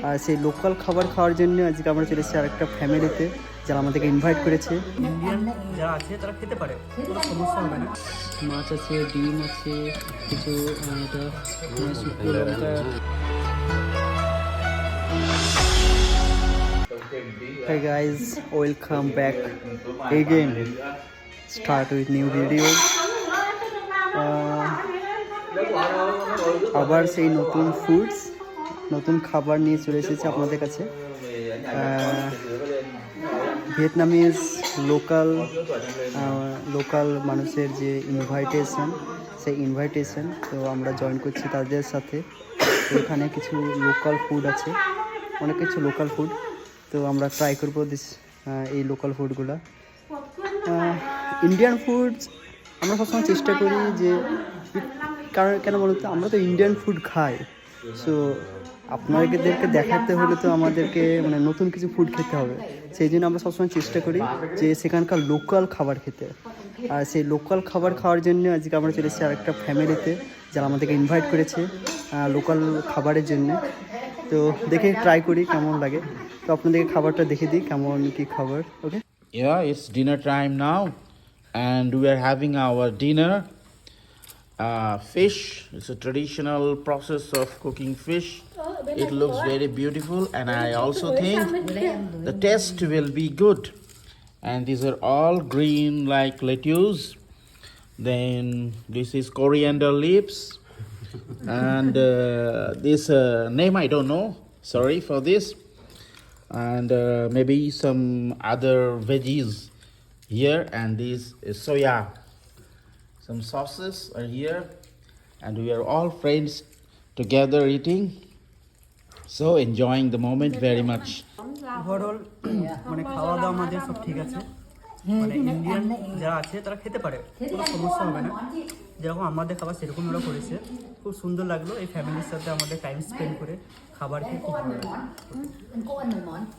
আর সেই লোকাল খাবার খাওয়ার জন্য আজকে আমরা চলে এসেছি আরেকটা ফ্যামিলিতে, যারা আমাদেরকে ইনভাইট করেছে। ইন্ডিয়ান যারা আছে তারা খেতে পারে, কোনো সমস্যা হবে না। মাছ আছে, ডিম আছে, কিছু এটা শুকনো লঙ্কা। Hey guys, welcome back again. Start with new video. আবার সেই নতুন ফুডস, নতুন খাবার নিয়ে চলে এসেছি আপনাদের কাছে। ভিয়েতনামিজ লোকাল মানুষের যে ইনভাইটেশন, সেই ইনভাইটেশন তো আমরা জয়েন করছি তাদের সাথে। তো এখানে কিছু লোকাল ফুড আছে, অনেক কিছু লোকাল ফুড, তো আমরা ট্রাই করবো এই লোকাল ফুডগুলো। ইন্ডিয়ান ফুডস আমরা সবসময় চেষ্টা করি যে, কারণ কেন বলতো, আমরা তো ইন্ডিয়ান ফুড খাই, সো আপনাদেরকে দেখাতে হলে তো আমাদেরকে মানে নতুন কিছু ফুড খেতে হবে। সেই জন্য আমরা সবসময় চেষ্টা করি যে সেখানকার লোকাল খাবার খেতে। আর সেই লোকাল খাবার খাওয়ার জন্য আজকে আমরা চলে এসেছি আরেকটা ফ্যামিলিতে, যারা আমাদেরকে ইনভাইট করেছে লোকাল খাবারের জন্য। তো দেখে ট্রাই করি কেমন লাগে। তো আপনাদেরকে খাবারটা দেখে দিই কেমন কি খাবার। ওকে, Yeah, it's dinner time now, and we are having our dinner. Fish. It's a traditional process of cooking fish. It looks very beautiful, and I also think the taste will be good. And these are all green like lettuce. Then this is coriander leaves, and this name I don't know. Sorry for this. And maybe some other veggies here, and this is soya. Some sauces are here, and we are all friends together eating, so enjoying the moment very much. Overall মানে খাওয়া দাওয়া আমাদের সব ঠিক আছে, মানে Indian যারা আছে তারা খেতে পারে, কোনো সমস্যা হবে না। যেরকম আমাদের খাবার সেরকম ওরা করেছে, খুব সুন্দর লাগলো। এই ফ্যামিলির সাথে আমাদের টাইম স্পেন্ড করে খাবার খেয়ে খুব ভালো লাগলো।